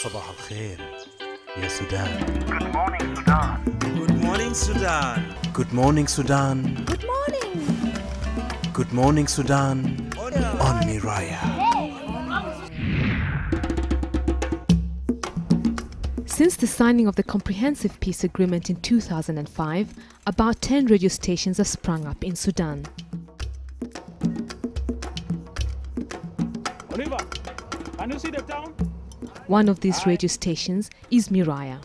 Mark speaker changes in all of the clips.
Speaker 1: صباح الخير يا سودان.
Speaker 2: Good morning, Sudan.
Speaker 1: Good morning, Sudan.
Speaker 3: Good morning.
Speaker 1: Good morning, Sudan. On Miraya.
Speaker 4: Since the signing of the Comprehensive Peace Agreement in 2005, about 10 radio stations have sprung up in Sudan.
Speaker 5: Oliver, can you see the town?
Speaker 4: One of these radio stations is Miraya.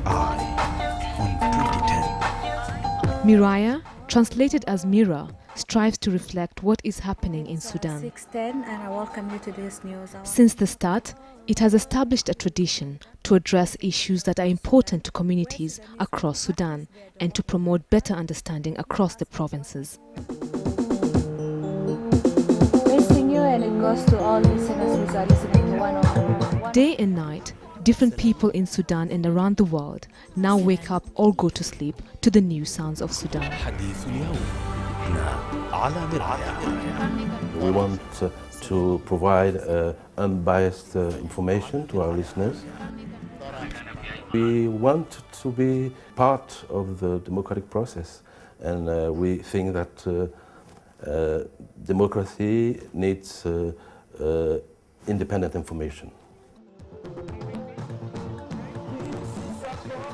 Speaker 1: On 2010.
Speaker 4: Miraya, translated as Mirror, strives to reflect what is happening in Sudan.
Speaker 3: 6:10, and I welcome you to this news.
Speaker 4: Since the start, it has established a tradition to address issues that are important to communities across Sudan and to promote better understanding across the provinces.
Speaker 3: Facing you, and it goes to all listeners who are listening to 101.
Speaker 4: Day and night, different people in Sudan and around the world now wake up or go to sleep to the new sounds of Sudan.
Speaker 1: حديث اليوم على مرايا.
Speaker 6: We want to provide unbiased information to our listeners. We want to be part of the democratic process, and we think that democracy needs independent information.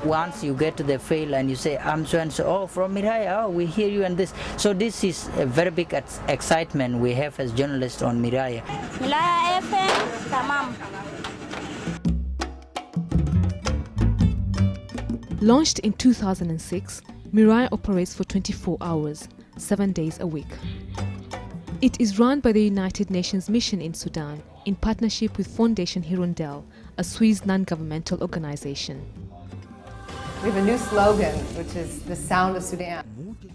Speaker 7: Once you get to the field and you say, I'm so and so, oh, from Miraya, oh, we hear you and this. So this is a very big excitement we have as journalists on Miraya.
Speaker 3: Miraya FM, tamam.
Speaker 4: Launched in 2006, Miraya operates for 24 hours, 7 days a week. It is run by the United Nations Mission in Sudan in partnership with Fondation Hirondelle, a Swiss non-governmental organization.
Speaker 8: We have a new slogan, which is the sound of Sudan.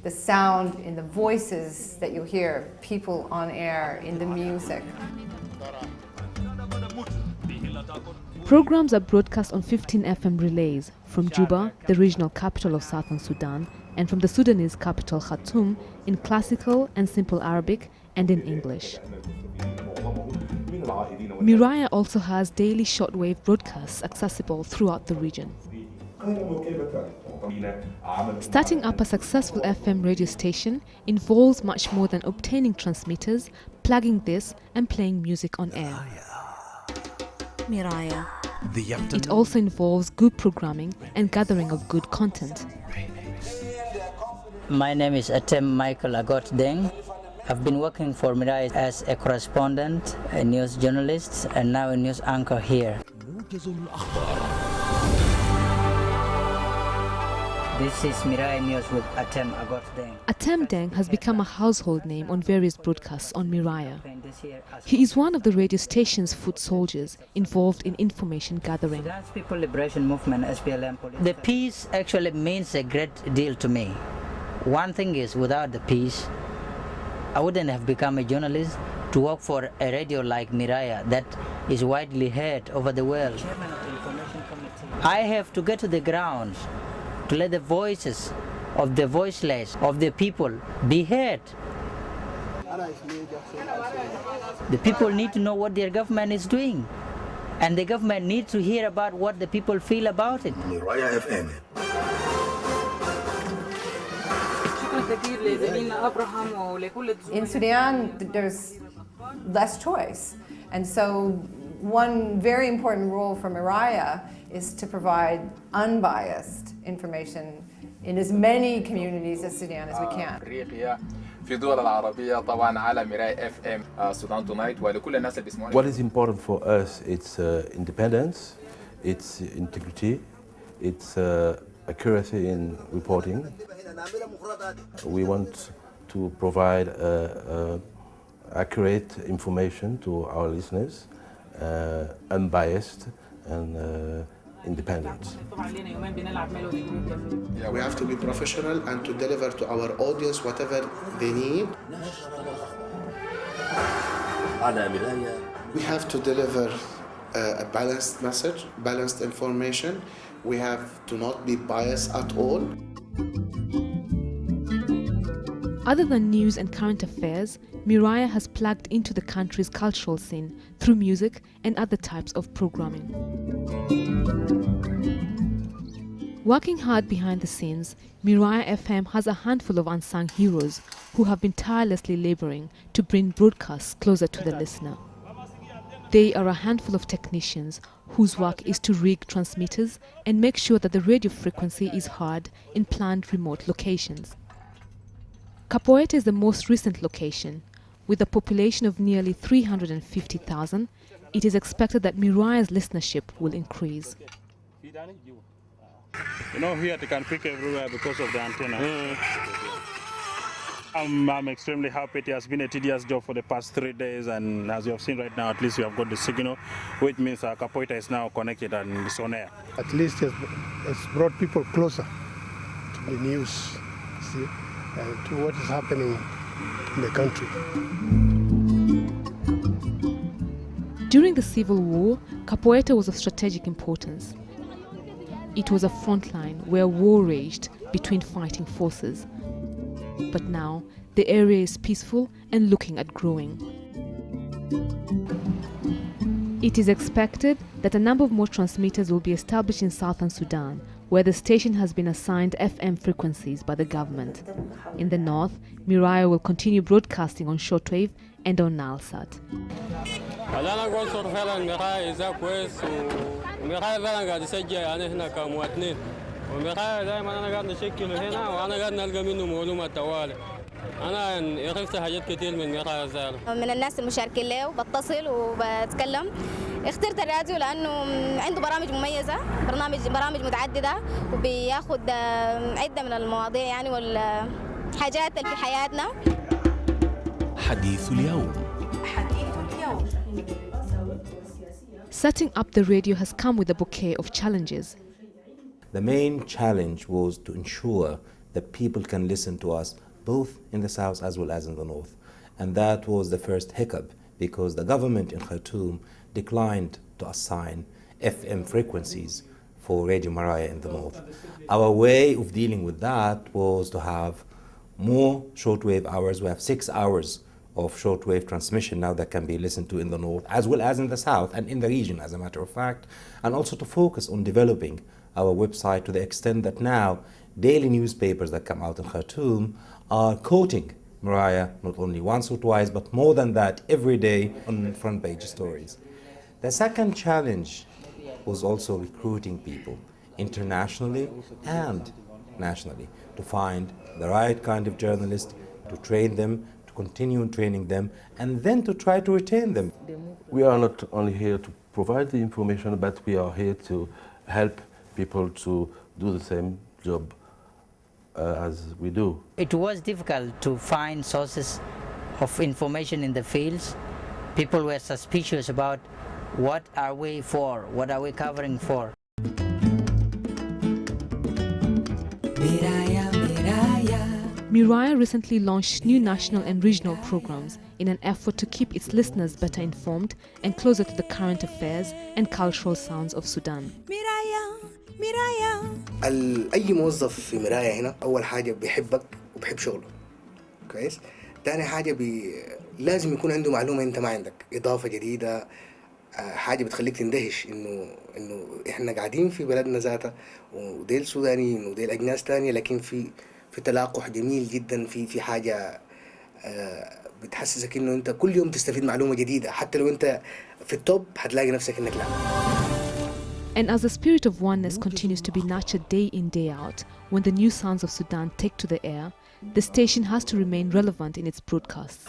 Speaker 8: The sound in the voices that you hear, people on air, in the music.
Speaker 4: Programs are broadcast on 15 FM relays from Juba, the regional capital of southern Sudan, and from the Sudanese capital Khartoum in classical and simple Arabic and in English. Miraya also has daily shortwave broadcasts accessible throughout the region. Starting up a successful FM radio station involves much more than obtaining transmitters, plugging this, and playing music on air.
Speaker 3: Miraya.
Speaker 4: It also involves good programming and gathering of good content.
Speaker 7: My name is Atem Michael Agot Deng. I've been working for Miraya as a correspondent, a news journalist, and now a news anchor here. This is Miraya News with Atem Agot Deng.
Speaker 4: Atem Deng has become a household name on various broadcasts on Miraya. He is one of the radio station's foot soldiers involved in information gathering.
Speaker 7: Sudan's People Liberation Movement, SPLM. The peace actually means a great deal to me. One thing is, without the peace, I wouldn't have become a journalist to work for a radio like Miraya that is widely heard over the world. I have to get to the ground to let the voices of the voiceless, of the people, be heard. The people need to know what their government is doing, and the government needs to hear about what the people feel about it.
Speaker 9: Miraya FM.
Speaker 8: In Sudan, there's less choice. And so one very important role for Miraya is to provide unbiased information in as many communities as Sudan as we can.
Speaker 6: What is important for us, it's independence, it's integrity, it's accuracy in reporting. We want to provide accurate information to our listeners, unbiased and independent.
Speaker 10: We have to be professional and to deliver to our audience whatever they need. We have to deliver a balanced message, balanced information. We have to not be biased at all.
Speaker 4: Other than news and current affairs, Miraya has plugged into the country's cultural scene through music and other types of programming. Working hard behind the scenes, Miraya FM has a handful of unsung heroes who have been tirelessly laboring to bring broadcasts closer to the listener. They are a handful of technicians whose work is to rig transmitters and make sure that the radio frequency is heard in planned remote locations. Capoeira is the most recent location. With a population of nearly 350,000, it is expected that Miraya's listenership will increase.
Speaker 5: You know, here they can pick everywhere because of the antenna. I'm extremely happy. It has been a tedious job for the past 3 days, and as you have seen right now, at least we have got the signal, which means Capoeira is now connected and it's on air.
Speaker 9: At least it's brought people closer to the news, see, and to what is happening in the country.
Speaker 4: During the Civil War, Capoeira was of strategic importance. It was a front line where war raged between fighting forces. But now, the area is peaceful and looking at growing. It is expected that a number of more transmitters will be established in southern Sudan, where the station has been assigned FM frequencies by the government. In the north, Miraya will continue broadcasting on shortwave and on Nilesat.
Speaker 11: وميرايا دائما انا قاعد نشكله هنا وانا قاعد نلقى منه معلومات طوالي. انا عرفت حاجات كثير من ميرايا زال. من الناس المشاركين له بتصل وبتكلم. اخترت الراديو لانه عنده برامج مميزه، برامج متعدده وبياخذ عده من المواضيع يعني والحاجات اللي في حياتنا.
Speaker 1: حديث اليوم.
Speaker 4: Setting up the radio has come with a bouquet of challenges.
Speaker 12: The main challenge was to ensure that people can listen to us both in the south as well as in the north. And that was the first hiccup because the government in Khartoum declined to assign FM frequencies for Radio Miraya in the north. Our way of dealing with that was to have more shortwave hours. We have 6 hours of shortwave transmission now that can be listened to in the north as well as in the south and in the region, as a matter of fact, and also to focus on developing our website to the extent that now daily newspapers that come out in Khartoum are quoting Miraya not only once or twice, but more than that every day on front page stories. The second challenge was also recruiting people internationally and nationally to find the right kind of journalists, to train them, to continue training them, and then to try to retain them.
Speaker 6: We are not only here to provide the information, but we are here to help people to do the same job as we do.
Speaker 7: It was difficult to find sources of information in the fields. People were suspicious about what are we for, what are we covering for.
Speaker 4: Miraya recently launched new national and regional programs in an effort to keep its listeners better informed and closer to the current affairs and cultural sounds of Sudan.
Speaker 13: أي موظف في مرايا هنا أول حاجة بيحبك وبيحب شغله كويس. تاني حاجة لازم يكون عنده معلومة أنت ما عندك، إضافة جديدة، حاجة بتخليك تندهش إنه إحنا قاعدين في بلدنا ذاته وديل سودانيين وديل أجناس تانية، لكن في تلاقح جميل جدا، في حاجة بتحسسك إنه أنت كل يوم تستفيد معلومة جديدة، حتى لو أنت في التوب هتلاقي نفسك إنك لا.
Speaker 4: And as the spirit of oneness continues to be nurtured day in, day out, when the new sounds of Sudan take to the air, the station has to remain relevant in its broadcasts.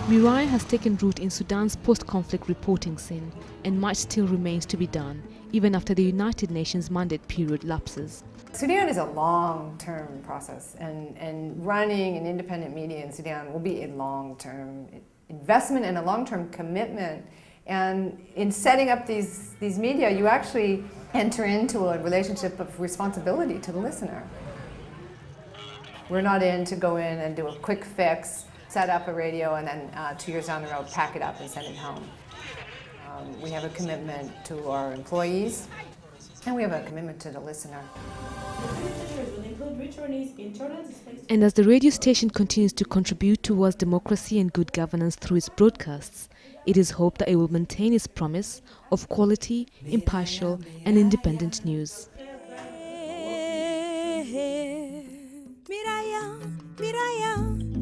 Speaker 4: Miraya has taken root in Sudan's post-conflict reporting scene, and much still remains to be done, even after the United Nations mandate period lapses.
Speaker 8: Sudan is a long-term process, and running an independent media in Sudan will be a long-term investment and a long-term commitment. And in setting up these media, you actually enter into a relationship of responsibility to the listener. We're not in to go in and do a quick fix, set up a radio, and then 2 years down the road, pack it up and send it home. We have a commitment to our employees, and we have a commitment to the listener.
Speaker 4: And as the radio station continues to contribute towards democracy and good governance through its broadcasts, it is hoped that it will maintain its promise of quality, impartial and independent news.
Speaker 14: Miraya, Miraya.